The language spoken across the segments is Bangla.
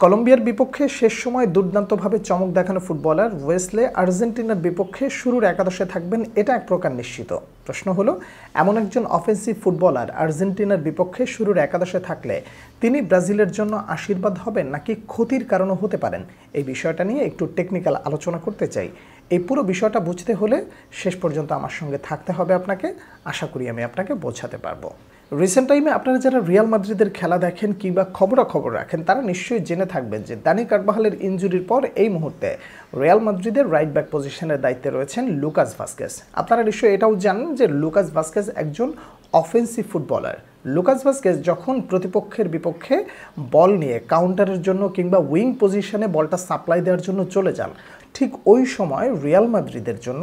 কলম্বিয়ার বিপক্ষে শেষ সময় দুর্দান্তভাবে চমক দেখানো ফুটবলার ওয়েসলে আর্জেন্টিনার বিপক্ষে শুরুর একাদশে থাকবেন, এটা এক প্রকার নিশ্চিত। প্রশ্ন হলো, এমন একজন অফেন্সিভ ফুটবলার আর্জেন্টিনার বিপক্ষে শুরুর একাদশে থাকলে তিনি ব্রাজিলের জন্য আশীর্বাদ হবেন নাকি ক্ষতির কারণও হতে পারেন? এই বিষয়টা নিয়ে একটু টেকনিক্যাল আলোচনা করতে চাই। এই পুরো বিষয়টা বুঝতে হলে শেষ পর্যন্ত আমার সঙ্গে থাকতে হবে আপনাকে। আশা করি আমি আপনাকে বোঝাতে পারবো। রিসেন্ট টাইমে আপনারা যারা রিয়াল মাদ্রিদের খেলা দেখেন কিংবা খবরাখবর রাখেন তারা নিশ্চয়ই জেনে থাকবেন যে দানি কারবাহালের ইনজুরির পর এই মুহূর্তে রিয়াল মাদ্রিদের রাইট ব্যাক পজিশনের দায়িত্বে রয়েছেন লুকাস ভাস্কেস। আপনারা নিশ্চয়ই এটাও জানেন যে লুকাস ভাস্কেস একজন অফেন্সিভ ফুটবলার। লুকাস ভাস্কেস যখন প্রতিপক্ষের বিপক্ষে বল নিয়ে কাউন্টারের জন্য কিংবা উইং পজিশনে বলটা সাপ্লাই দেওয়ার জন্য চলে যান, ঠিক ওই সময় রিয়াল মাদ্রিদের জন্য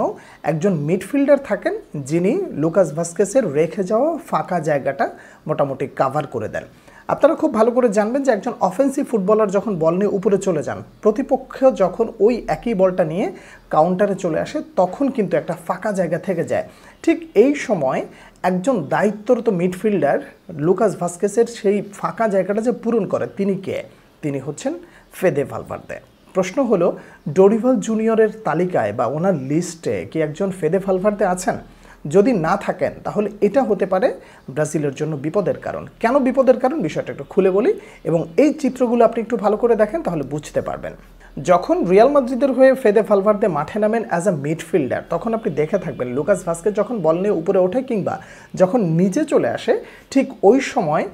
একজন মিডফিল্ডার থাকেন যিনি লুকাস ভাস্কেসের রেখে যাওয়া ফাঁকা জায়গাটা মোটামুটি কাভার করে দেন। আপনারা খুব ভালো করে জানবেন যে একজন অফেন্সিভ ফুটবলার যখন বল নিয়ে উপরে চলে যান, প্রতিপক্ষ যখন ওই একই বলটা নিয়ে কাউন্টারে চলে আসে তখন কিন্তু একটা ফাঁকা জায়গা থেকে যায়। ঠিক এই সময় একজন দায়িত্বরত মিডফিল্ডার লুকাস ভাস্কেসের সেই ফাঁকা জায়গাটা যে পূরণ করে তিনি কে? তিনি হচ্ছেন ফেদে ভালভার্দে। প্রশ্ন হলো, ডোরিভাল জুনিয়রের তালিকায় বা ওনার লিস্টে কি একজন ফেদে ভালভার্দে আছেন? যদি না থাকেন তাহলে এটা হতে পারে ব্রাজিলের জন্য বিপদের কারণ। কেন বিপদের কারণ বিষয়টা একটু খুলে বলি এবং এই চিত্রগুলো আপনি একটু ভালো করে দেখেন তাহলে বুঝতে পারবেন। যখন রিয়াল মাদ্রিদের হয়ে ফেদে ভালভার্দে মাঠে নামেন অ্যাজ আ মিডফিল্ডার তখন আপনি দেখে থাকবেন লুকাস ভাস্কেস যখন বল নিয়ে উপরে ওঠে কিংবা যখন নিচে চলে আসে ঠিক ওই সময়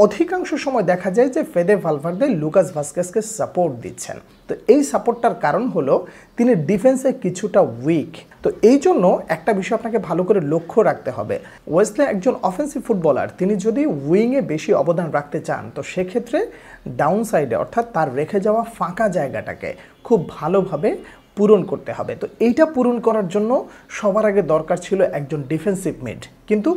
অধিকাংশ সময় দেখা যায় যে ফেদে ভালভার্দে লুকাস ভাস্কেসকে সাপোর্ট দিচ্ছেন। তো এই সাপোর্টটার কারণ হলো তিনি ডিফেন্সে কিছুটা উইক। তো এই জন্য একটা বিষয় আপনাকে ভালো করে লক্ষ্য রাখতে হবে, ওয়েসলে একজন অফেন্সিভ ফুটবলার, তিনি যদি উইংয়ে বেশি অবদান রাখতে চান তো সেক্ষেত্রে ডাউন সাইডে অর্থাৎ তার রেখে যাওয়া ফাঁকা জায়গাটাকে খুব ভালোভাবে পূরণ করতে হবে। তো এইটা পূরণ করার জন্য সবার আগে দরকার ছিল একজন ডিফেন্সিভ মিড, কিন্তু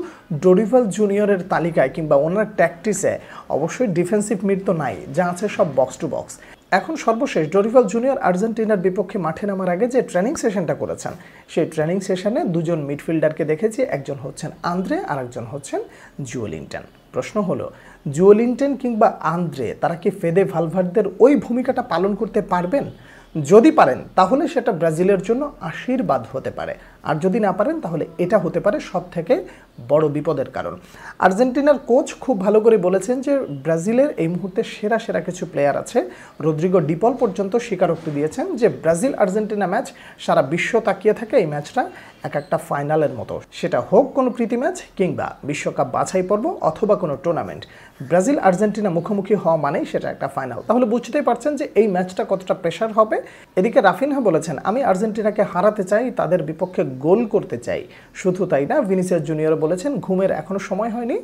ডোরিভাল জুনিয়রের তালিকায় কিংবা ওনার ট্যাকটিসে অবশ্যই ডিফেন্সিভ মিড তো নাই, যা আছে সব বক্স টু বক্স। এখন সর্বশেষ ডোরিভাল জুনিয়র আর্জেন্টিনার বিপক্ষে মাঠে নামার আগে যে ট্রেনিং সেশনটা করেছেন সেই ট্রেনিং সেশনে দুজন মিডফিল্ডারকে দেখেছি, একজন হচ্ছেন আন্দ্রে আর একজন হচ্ছেন জুয়েলিন্টন। প্রশ্ন হলো, জুয়েলিন্টন কিংবা আন্দ্রে তারা কি ফেদে ভালভার্দের ওই ভূমিকাটা পালন করতে পারবেন? যদি পারেন তাহলে সেটা ব্রাজিলের জন্য আশীর্বাদ হতে পারে, আর যদি না পারেন তাহলে এটা হতে পারে সব থেকে বড় বিপদের কারণ। আর্জেন্টিনার কোচ খুব ভালো করে বলেছেন যে ব্রাজিলের এই মুহূর্তে সেরা সেরা কিছু প্লেয়ার আছে। রদ্রিগো ডিপল পর্যন্ত স্বীকারোক্তি দিয়েছেন যে ব্রাজিল আর্জেন্টিনা ম্যাচ সারা বিশ্ব তাকিয়ে থাকে এই ম্যাচটা এক একটা ফাইনালের মতো, সেটা হোক কোনো প্রীতি ম্যাচ কিংবা বিশ্বকাপ বাছাই পর্ব অথবা কোনো টুর্নামেন্ট। ব্রাজিল আর্জেন্টিনা মুখোমুখি হওয়া মানেই সেটা একটা ফাইনাল। তাহলে বুঝতেই পারছেন যে এই ম্যাচটা কতটা প্রেশার হবে। এদিকে রাফিনহা বলেছেন, আমি আর্জেন্টিনাকে হারাতে চাই, তাদের বিপক্ষে গোল করতে চাই। শুধু তাই না, ভিনিসিয়াস জুনিয়র বলেছেন, ঘুমের এখনও সময় হয়নি,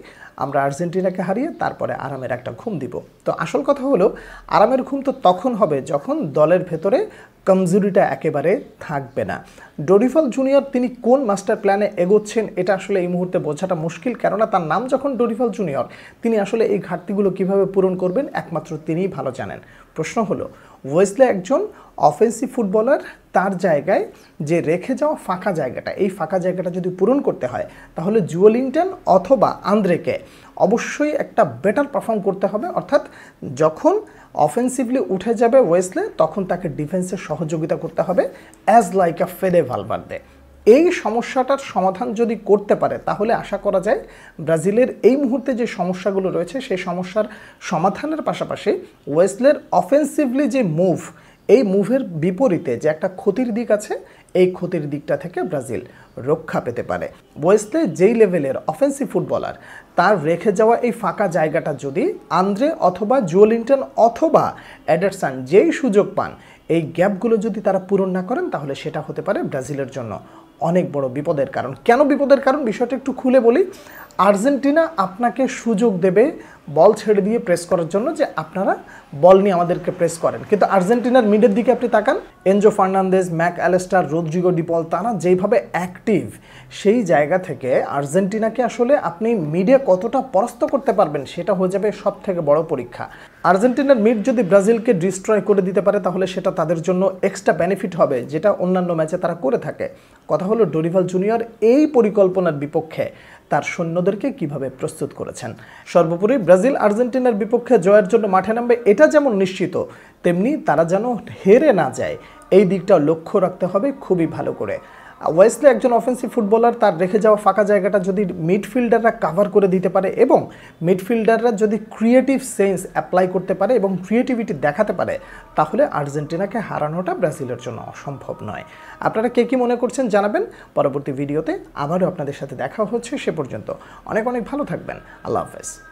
আমরা আর্জেন্টিনাকে হারিয়ে তারপরে আরামের একটা ঘুম দিব। তো আসল কথা হলো, আরামের ঘুম তো তখন হবে যখন দলের ভেতরে কমজোরিটা একেবারে থাকবে না। ডোরিভাল জুনিয়র তিনি কোন মাস্টার প্ল্যানে এগোচ্ছেন এটা আসলে এই মুহূর্তে বোঝাটা মুশকিল, কেননা তার নাম যখন ডোরিভাল জুনিয়র, তিনি আসলে এই ঘাটতিগুলো কিভাবে পূরণ করবেন একমাত্র তিনিই ভালো জানেন। প্রশ্ন হলো, ওয়েসলে একজন অফেন্সিভ ফুটবলার, তার জায়গায় যে রেখে যাওয়া ফাঁকা জায়গাটা, এই ফাঁকা জায়গাটা যদি পূরণ করতে হয় তাহলে জুয়েলিন্টন অথবা আন্দ্রেকে অবশ্যই একটা বেটার পারফর্ম করতে হবে। অর্থাৎ যখন অফেন্সিভলি উঠে যাবে ওয়েসলে তখন তাকে ডিফেন্সে সহযোগিতা করতে হবে অ্যাজ লাইক আ ফেদে ভালভার্দে। এই সমস্যাটার সমাধান যদি করতে পারে তাহলে আশা করা যায় ব্রাজিলের এই মুহূর্তে যে সমস্যাগুলো রয়েছে সেই সমস্যার সমাধানের পাশাপাশি ওয়েসলের অফেন্সিভলি যে মুভ, এই মুভের বিপরীতে যে একটা ক্ষতির দিক আছে এই ক্ষতির দিকটা থেকে ব্রাজিল রক্ষা পেতে পারে। ওয়েসলে যেই লেভেলের অফেন্সিভ ফুটবলার, তার রেখে যাওয়া এই ফাঁকা জায়গাটা যদি আন্দ্রে অথবা জুয়েলিন্টন অথবা এডারসন যেই সুযোগ পান, এই গ্যাপগুলো যদি তারা পূরণ না করেন তাহলে সেটা হতে পারে ব্রাজিলের জন্য অনেক বড় বিপদের কারণ। কেন বিপদের কারণ বিষয়টা একটু খুলে বলি। আর্জেন্টিনা আপনাকে সুযোগ দেবে বল ছেড়ে দিয়ে প্রেস করার জন্য, যে আপনারা বল নিয়ে আমাদেরকে প্রেস করেন, কিন্তু আর্জেন্টিনার মিডের দিকে আপনি তাকান, Enzo Fernandez, Mac Allister, Rodrigo De Paul, তারা যেইভাবে অ্যাক্টিভ, সেই জায়গা থেকে আর্জেন্টিনাকে আসলে আপনি মিডে কতটা পরাস্ত করতে পারবেন সেটা হয়ে যাবে সব থেকে বড় পরীক্ষা। আর্জেন্টিনার মিড যদি ব্রাজিলকে ডিস্ট্রয় করে দিতে পারে তাহলে সেটা তাদের জন্য এক্সট্রা বেনিফিট হবে, যেটা অন্যান্য ম্যাচে তারা করে থাকে। কথা হলো, ডোরিভাল জুনিয়র এই পরিকল্পনার বিপক্ষে তার সৈন্যদেরকে কিভাবে প্রস্তুত করেছেন। সর্বোপরি ব্রাজিল আর্জেন্টিনার বিপক্ষে জয়ের জন্য মাঠে নামবে এটা যেমন নিশ্চিত, তেমনি তারা যেন হেরে না যায় এই দিকটাও লক্ষ্য রাখতে হবে খুবই ভালো করে। ওয়েসলে একজন অফেন্সিভ ফুটবলার, তার রেখে যাওয়া ফাঁকা জায়গাটা যদি মিডফিল্ডাররা কাভার করে দিতে পারে এবং মিডফিল্ডাররা যদি ক্রিয়েটিভ সেন্স অ্যাপ্লাই করতে পারে এবং ক্রিয়েটিভিটি দেখাতে পারে, তাহলে আর্জেন্টিনাকে হারানোটা ব্রাজিলের জন্য অসম্ভব নয়। আপনারা কে কী মনে করছেন জানাবেন। পরবর্তী ভিডিওতে আবারও আপনাদের সাথে দেখা হচ্ছে, সে পর্যন্ত অনেক অনেক ভালো থাকবেন। আল্লাহ হাফেজ।